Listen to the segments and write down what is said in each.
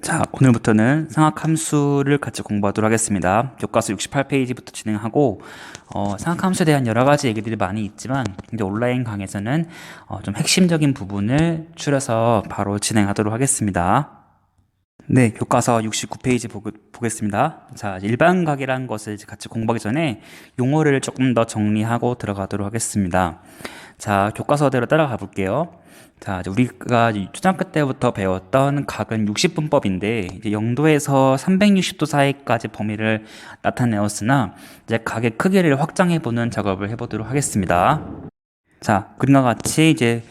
자, 오늘부터는 상학함수를 같이 공부하도록 하겠습니다. 교과서 68페이지부터 진행하고, 상학함수에 대한 여러 가지 얘기들이 많이 있지만, 이제 온라인 강의에서는 좀 핵심적인 부분을 추려서 바로 진행하도록 하겠습니다. 네, 교과서 69페이지 보겠습니다. 자, 일반각이라는 것을 이제 같이 공부하기 전에 용어를 조금 더 정리하고 들어가도록 하겠습니다. 자, 교과서대로 따라가 볼게요. 자, 이제 우리가 초등학교 때부터 배웠던 각은 60분법인데, 이제 0도에서 360도 사이까지 범위를 나타내었으나, 이제 각의 크기를 확장해보는 작업을 해보도록 하겠습니다. 자, 그림과 같이 이제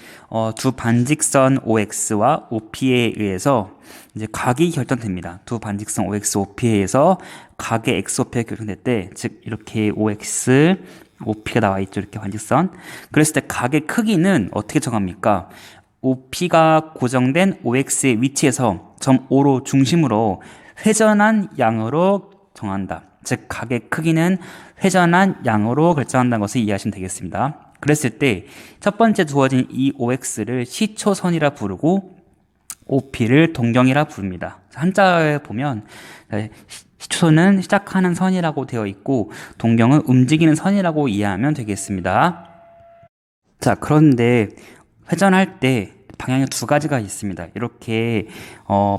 두 반직선 OX와 OP에 의해서 이제 각이 결정됩니다. 두 반직선 OX, OP에 의해서 각의 XOP가 결정될 때, 즉 이렇게 OX, OP가 나와 있죠. 이렇게 반직선. 그랬을 때 각의 크기는 어떻게 정합니까? OP가 고정된 OX의 위치에서 점 O로 중심으로 회전한 양으로 정한다. 즉 각의 크기는 회전한 양으로 결정한다는 것을 이해하시면 되겠습니다. 그랬을 때 첫 번째 주어진 이 OX를 시초선이라 부르고 OP를 동경이라 부릅니다. 한자에 보면 시초선은 시작하는 선이라고 되어 있고 동경은 움직이는 선이라고 이해하면 되겠습니다. 자, 그런데 회전할 때 방향이 두 가지가 있습니다. 이렇게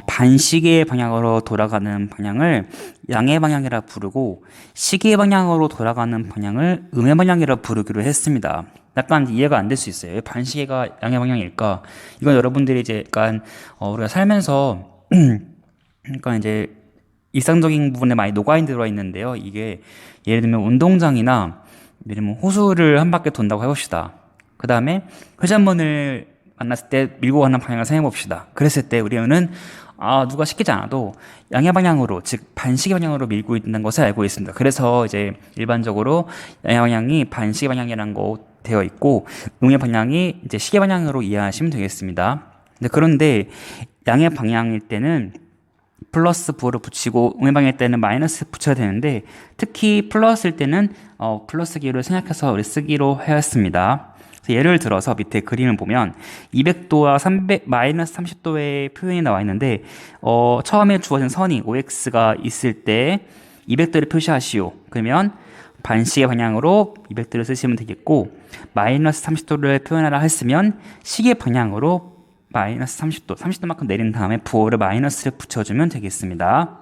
반시계의 방향으로 돌아가는 방향을 양의 방향이라 부르고 시계 방향으로 돌아가는 방향을 음의 방향이라 부르기로 했습니다. 약간 이해가 안 될 수 있어요. 왜 반시계가 양의 방향일까? 이건 여러분들이 이제 약간 우리가 살면서 그러니까 이제 일상적인 부분에 많이 녹아인 들어 있는데요. 이게 예를 들면 운동장이나 예를 들면 호수를 한 바퀴 돈다고 해봅시다. 그 다음에 회전문을 만났을 때 밀고 가는 방향을 생각해 봅시다. 그랬을 때 우리는 누가 시키지 않아도 양의 방향으로, 즉 반시계 방향으로 밀고 있는 것을 알고 있습니다. 그래서 이제 일반적으로 양의 방향이 반시계 방향이라는 거 되어 있고 음의 방향이 이제 시계 방향으로 이해하시면 되겠습니다. 그런데 양의 방향일 때는 플러스 부호를 붙이고 음의 방향일 때는 마이너스 붙여야 되는데 특히 플러스일 때는 플러스 기호를 생략해서 우리 쓰기로 하였습니다. 예를 들어서 밑에 그림을 보면 200도와 마이너스 30도의 표현이 나와 있는데 처음에 주어진 선이 OX가 있을 때 200도를 표시하시오. 그러면 반시계 방향으로 200도를 쓰시면 되겠고 마이너스 30도를 표현하라 했으면 시계 방향으로 마이너스 30도만큼 내린 다음에 부호를 마이너스를 붙여주면 되겠습니다.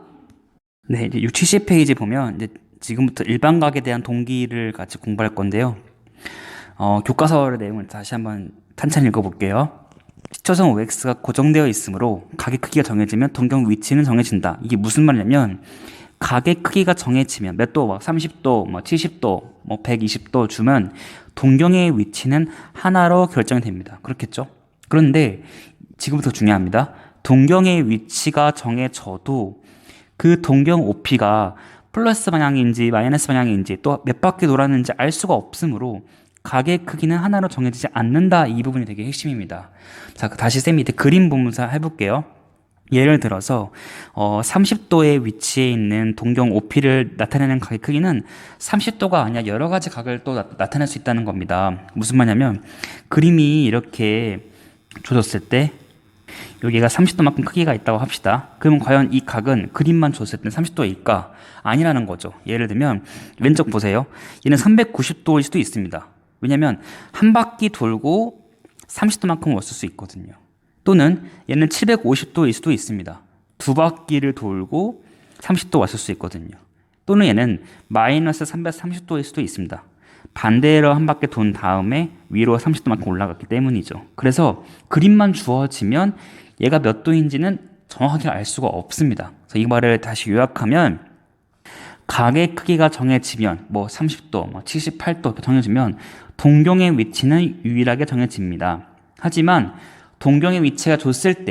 네, 이제 6, 70페이지 보면 이제 지금부터 일반각에 대한 동기를 같이 공부할 건데요. 교과서의 내용을 다시 한번 탄탄히 읽어볼게요. 시초선 OX가 고정되어 있으므로 각의 크기가 정해지면 동경 위치는 정해진다. 이게 무슨 말이냐면 각의 크기가 정해지면 몇 도, 30도, 70도, 120도 주면 동경의 위치는 하나로 결정이 됩니다. 그렇겠죠? 그런데 지금부터 중요합니다. 동경의 위치가 정해져도 그 동경 OP가 플러스 방향인지 마이너스 방향인지 또 몇 바퀴 돌았는지 알 수가 없으므로 각의 크기는 하나로 정해지지 않는다. 이 부분이 되게 핵심입니다. 자, 다시 쌤이 이제 그림 보면서 해볼게요. 예를 들어서 30도의 위치에 있는 동경 OP를 나타내는 각의 크기는 30도가 아니라 여러 가지 각을 또 나타낼 수 있다는 겁니다. 무슨 말이냐면 그림이 이렇게 줘졌을 때 여기가 30도만큼 크기가 있다고 합시다. 그러면 과연 이 각은 그림만 줬을 때 30도일까? 아니라는 거죠. 예를 들면 왼쪽 보세요. 얘는 390도일 수도 있습니다. 왜냐면 한 바퀴 돌고 30도만큼 왔을 수 있거든요. 또는 얘는 750도일 수도 있습니다. 두 바퀴를 돌고 30도 왔을 수 있거든요. 또는 얘는 마이너스 330도일 수도 있습니다. 반대로 한 바퀴 돈 다음에 위로 30도만큼 올라갔기 때문이죠. 그래서 그림만 주어지면 얘가 몇 도인지는 정확하게 알 수가 없습니다. 그래서 이 말을 다시 요약하면 각의 크기가 정해지면 30도, 78도 정해지면 동경의 위치는 유일하게 정해집니다. 하지만 동경의 위치가 정해졌을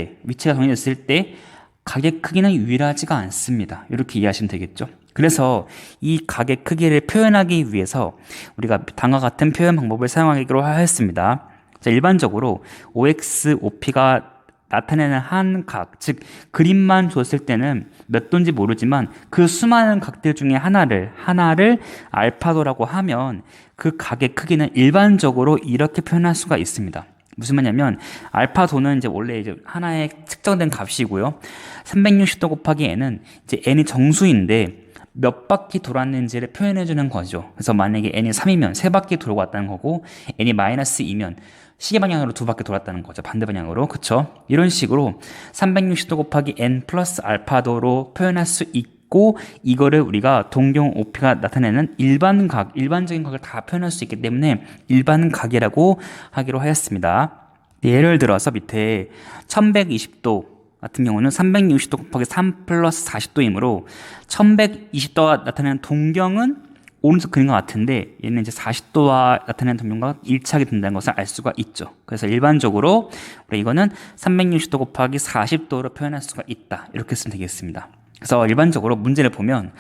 때 각의 크기는 유일하지가 않습니다. 이렇게 이해하시면 되겠죠? 그래서 이 각의 크기를 표현하기 위해서 우리가 다음과 같은 표현 방법을 사용하기로 하였습니다. 자, 일반적으로 OX, OP가 나타내는 한 각, 즉 그림만 줬을 때는 몇 도인지 모르지만 그 수많은 각들 중에 하나를 알파도라고 하면 그 각의 크기는 일반적으로 이렇게 표현할 수가 있습니다. 무슨 말이냐면 알파도는 이제 원래 이제 하나의 측정된 값이고요. 360도 곱하기 n은 이제 n이 정수인데 몇 바퀴 돌았는지를 표현해 주는 거죠. 그래서 만약에 n이 3이면 3바퀴 돌고 왔다는 거고 n이 마이너스 2면 시계 방향으로 2바퀴 돌았다는 거죠. 반대 방향으로. 그쵸? 이런 식으로 360도 곱하기 n 플러스 알파도로 표현할 수 있고 이거를 우리가 동경 OP가 나타내는 일반적인 각을 다 표현할 수 있기 때문에 일반각이라고 하기로 하였습니다. 예를 들어서 밑에 1120도 같은 경우는 360도 곱하기 3 플러스 40도이므로 1120도가 나타내는 동경은 오른쪽 그림과 같은데 얘는 이제 40도와 나타내는 동경과 일치하게 된다는 것을 알 수가 있죠. 그래서 일반적으로 우리 이거는 360도 곱하기 40도로 표현할 수가 있다. 이렇게 쓰면 되겠습니다. 그래서 일반적으로 문제를 보면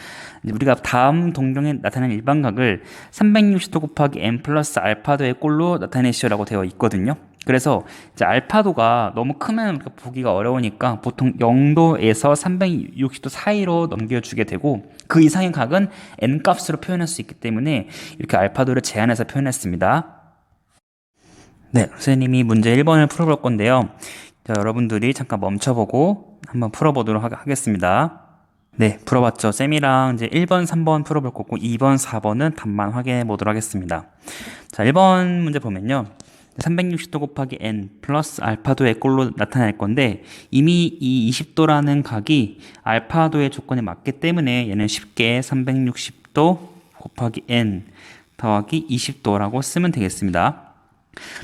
우리가 다음 동경에 나타나는 일반각을 360도 곱하기 n 플러스 알파도의 꼴로 나타내시오라고 되어 있거든요. 그래서 이제 알파도가 너무 크면 보기가 어려우니까 보통 0도에서 360도 사이로 넘겨주게 되고 그 이상의 각은 n 값으로 표현할 수 있기 때문에 이렇게 알파도를 제한해서 표현했습니다. 네, 선생님이 문제 1번을 풀어볼 건데요. 자, 여러분들이 잠깐 멈춰보고 한번 풀어보도록 하겠습니다. 네, 풀어봤죠. 쌤이랑 이제 1번, 3번 풀어볼 거고 2번, 4번은 답만 확인해 보도록 하겠습니다. 자, 1번 문제 보면요. 360도 곱하기 n 플러스 알파도의 꼴로 나타낼 건데 이미 이 20도라는 각이 알파도의 조건에 맞기 때문에 얘는 쉽게 360도 곱하기 n 더하기 20도라고 쓰면 되겠습니다.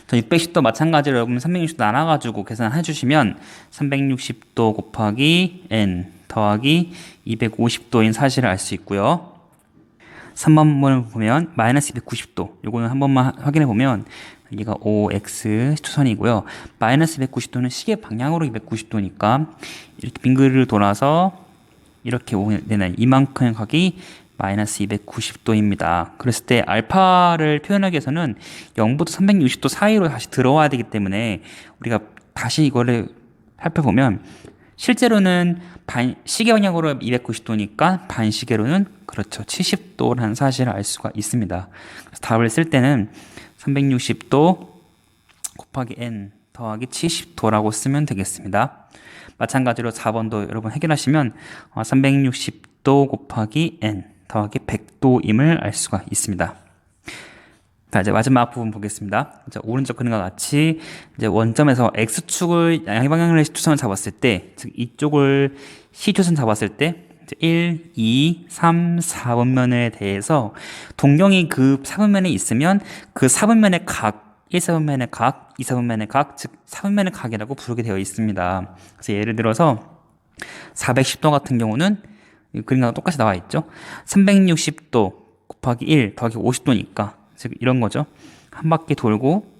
자, 610도 마찬가지로 여러분 360도 나눠가지고 계산해 주시면 360도 곱하기 n 더하기 250도인 사실을 알 수 있고요. 3번을 보면 마이너스 290도 요거는 한 번만 확인해 보면 여기가 OX 초선이고요. 마이너스 290도는 시계 방향으로 290도니까 이렇게 빙글을 돌아서 이렇게 오게 되는 이만큼의 각이 마이너스 290도입니다. 그랬을 때 알파를 표현하기 위해서는 0부터 360도 사이로 다시 들어와야 되기 때문에 우리가 다시 이거를 살펴보면 실제로는 시계 방향으로 290도니까 반시계로는 그렇죠. 70도라는 사실을 알 수가 있습니다. 그래서 답을 쓸 때는 360도 곱하기 n 더하기 70도라고 쓰면 되겠습니다. 마찬가지로 4번도 여러분 해결하시면 360도 곱하기 n 더하기 100도임을 알 수가 있습니다. 자, 이제 마지막 부분 보겠습니다. 자, 오른쪽 그림과 같이 이제 원점에서 x축을 양방향으로 추선을 잡았을 때, 즉 이쪽을 c추선 잡았을 때 1, 2, 3, 4분면에 대해서 동경이 그 4분면에 있으면 그 4분면의 각, 1사분면의 각, 2사분면의 각, 즉 4분면의 각이라고 부르게 되어 있습니다. 그래서 예를 들어서 410도 같은 경우는 이 그림과 똑같이 나와 있죠. 360도 곱하기 1 더하기 50도니까 즉 이런 거죠. 한 바퀴 돌고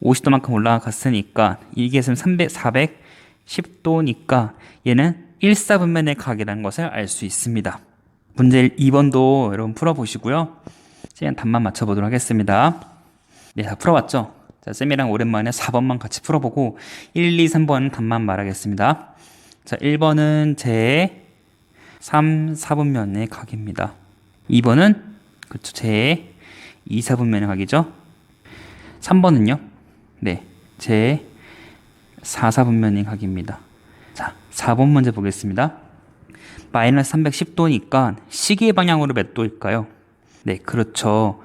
50도만큼 올라갔으니까 이게 지금 410도니까 얘는 1사분면의 각이라는 것을 알 수 있습니다. 문제 2번도 여러분 풀어보시고요. 쌤 답만 맞춰보도록 하겠습니다. 네, 다 풀어봤죠? 자, 쌤이랑 오랜만에 4번만 같이 풀어보고 1, 2, 3번 답만 말하겠습니다. 자, 1번은 제 3, 4분면의 각입니다. 2번은 그렇죠. 제 2, 4분면의 각이죠. 3번은요. 네, 제 4, 4분면의 각입니다. 자, 4번 문제 보겠습니다. 마이너스 310도니까 시계 방향으로 몇 도일까요? 네, 그렇죠.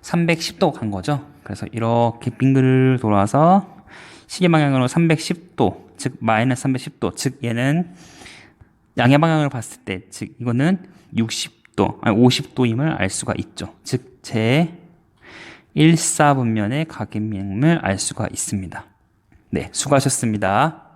310도 간 거죠. 그래서 이렇게 빙글을 돌아서 시계 방향으로 310도, 즉 마이너스 310도, 즉 얘는 양의 방향을 봤을 때, 즉 이거는 60도, 아니 50도임을 알 수가 있죠. 즉 제 1사분면의 각임임을 알 수가 있습니다. 네, 수고하셨습니다.